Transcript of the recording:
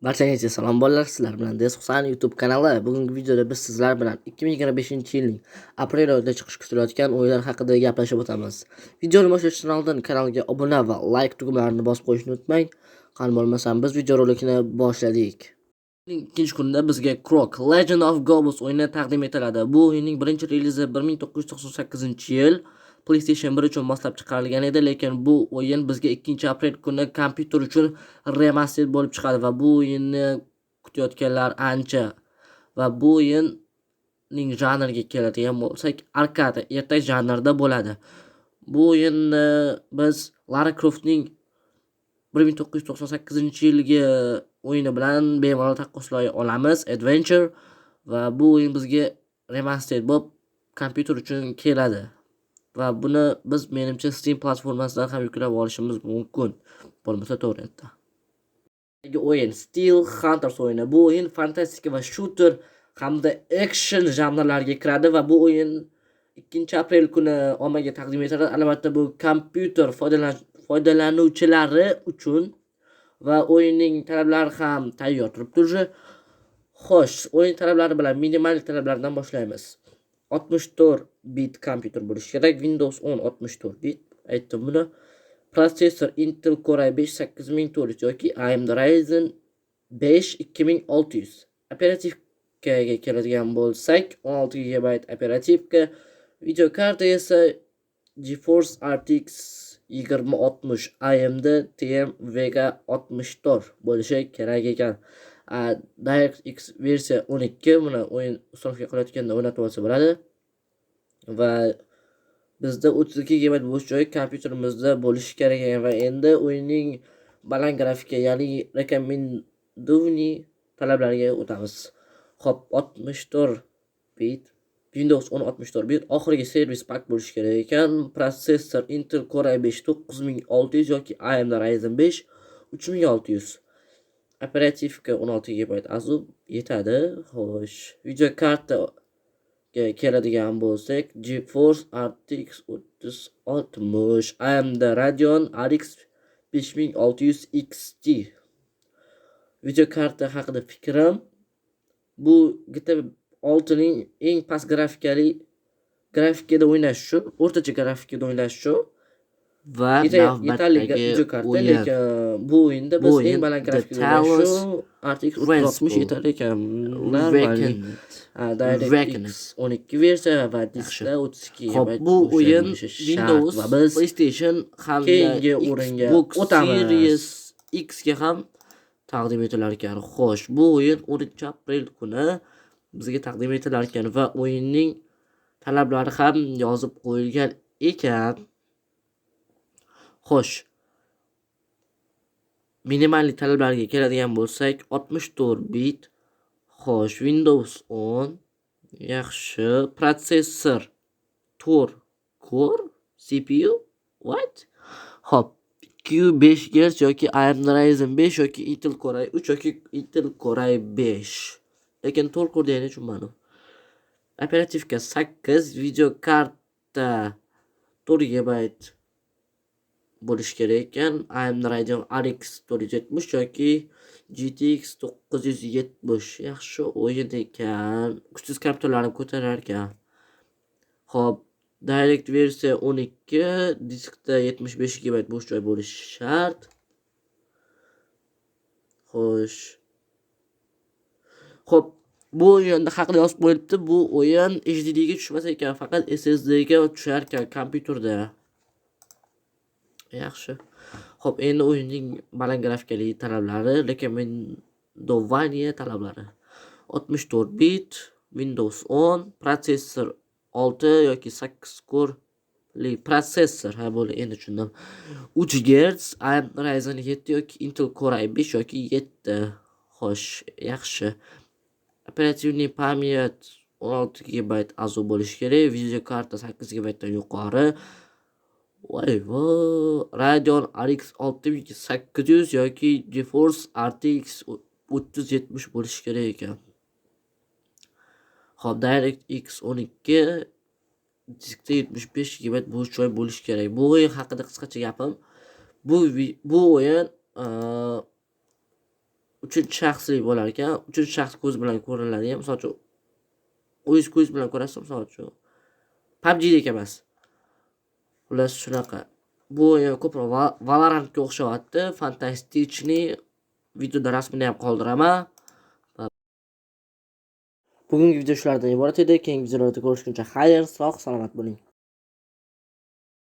Barchangizga salom bolalar, sizlar bilan Desxusan YouTube kanali. Bugungi videoda biz sizlar bilan 2025-yilning aprel oyida chiqish kutilayotgan o'yinlar haqida gaplashib o'tamiz. Videoni boshlashdan oldin kanalga obuna va like tugmalarini bosib qo'yishni unutmang. Qani bo'lmasam biz video rolikini boshladik. Ikkinchi kunda bizga Croc Legend of Goblins o'yini taqdim etiladi. Bu o'yinning birinchi relizi 1998-yil PlayStation 1 uchun moslab chiqarilgan edi, lekin bu o'yin bizga 2-aprel kuni kompyuter uchun remaster bo'lib chiqadi va bu o'yinni kutayotganlar ancha. Va bu o'yinning janriga keladigan bo'lsak, arkada, ertak janrida bo'ladi. Bu o'yinni biz Lara Croftning 1998-yilgi o'yini bilan bemalol taqqoslay olamiz, Adventure, va bu o'yin bizga remaster bo'lib kompyuter uchun keladi. Va buni biz menimcha Steam platformasidan ham yuklab olishimiz mumkin, bo'lmasa torrentda. O'yin Steel Hunters o'yini. Bu o'yin fantastika va shooter hamda action janrlariga kiradi va bu o'yin 2-aprel kuni ommaga taqdim etiladi. Albatta bu kompyuter foydalanuvchilari uchun va o'yinning talablari ham tayyor turibdi. Xo'sh, o'yin talablari bilan minimal talablardan boshlaymiz. 64 bit kompyuter bo'lishi kerak. Windows 10 64 bit. Aytdim buni. Prosessor Intel Core i5 8400 yoki AMD Ryzen 5 2600. Operativkaga keladigan bo'lsak, 16 GB operativka. Video karta esa GeForce RTX 2060 AMD TM Vega 64 bo'lishi kerak ekan. DirectX versiya 12 buni o'yin uстановка qilayotganda o'ynatib olsa bo'ladi. Va bizda 32 GB bo'sh joy kompyuterimizda bo'lishi kerak ekan va endi o'yinning baland grafika, ya'ni rekomendovniy talablariga o'tamiz. Xo'p, 64 bit Windows 10 64 bit oxirgi servis pak bo'lishi kerak ekan. Prosessor Intel Core i5 9600 yoki AMD Ryzen 5 3600. Operativka 16 GB azub yetadi. Xo'sh, video karta keladigan bo'lsak, GeForce RTX 3060 AMD Radeon RX 5600 XT. Video karta haqida fikrim, bu GTA 6 ning eng past grafikada o'ynash uchun, o'rtacha grafikada o'ynash uchun va navbatdagi video karta, lekin bu o'yinda biz eng baland grafikada o'ynash uchun RTX 3060 yetar ekan. DirectX 12 versiya va diskda 32 GB. Bu o'yin Windows va biz PlayStation hamda o'ringa o'tamiz. Series X ga ham taqdim etilar ekan. Xo'sh, bu o'yin 10-aprel kuni bizga taqdim etilar ekan va o'yinning talablari ham yozib qo'yilgan ekan. Xo'sh, minimal talablarga keladigan bo'lsak, 64 bit. Xo'sh, Windows 10 yaxshi, protsessor Tor Core, CPU what? Xo'p, 5 GHz yoki AMD Ryzen 5 yoki Intel Core i3 yoki Intel Core i5. Lekin Tor Core deyini tushunmadim. Operativka 8, video karta 4 GB bo'lishi kerak ekan. AMD Radeon RX 470 yoki GTX 970. Yaxshi o'yin ekan. Kuchsiz kompyuterlarni ko'tarar ekan. Xo'p, Direct versiya 12, diskda 75 GB bo'sh joy bo'lishi shart. Xo'sh. Xo'p, bu o'yinda haqida yozib qo'yibdi. Bu o'yin HDD ga tushmas ekan, faqat SSD ga tushar ekan kompyuterda. Yaxshi. Xo'p, endi o'yinning baland grafikali talablari, rekomendovaniya talablari. 64 bit, Windows 10, protsessor 6 yoki 8 korli protsessor, bo'ldi, endi tushundim. 3 GHz, AMD Ryzen 7 yoki Intel Core i5 yoki 7. Xo'sh, yaxshi. Operativniy pamyat 16 GB azov bo'lishi kerak, video karta 8 GB dan yuqori. Radeon RX 6800 yoki GeForce RTX 3070 bo'lishi kerak ekan. Xo'p, DirectX 12, diskda 75 GB bo'sh joy bo'lishi kerak. Bu o'yin haqida qisqacha gapim. Bu o'yin uchinchi shaxsli bo'lar ekan. Uchinchi shaxs ko'z bilan ko'riladi. Misol uchun o'zingiz ko'z bilan ko'rasiz, misol uchun PUBG'dek emas. Xullas shunaqa. Bu o'yin ko'proq Valorantga o'xshayapti. Fantastichni videoda rasmini ham qoldiraman. Bugungi video shulardan iborat edi. Keyingi videolarda ko'rishguncha xayr, sog' salomat bo'ling.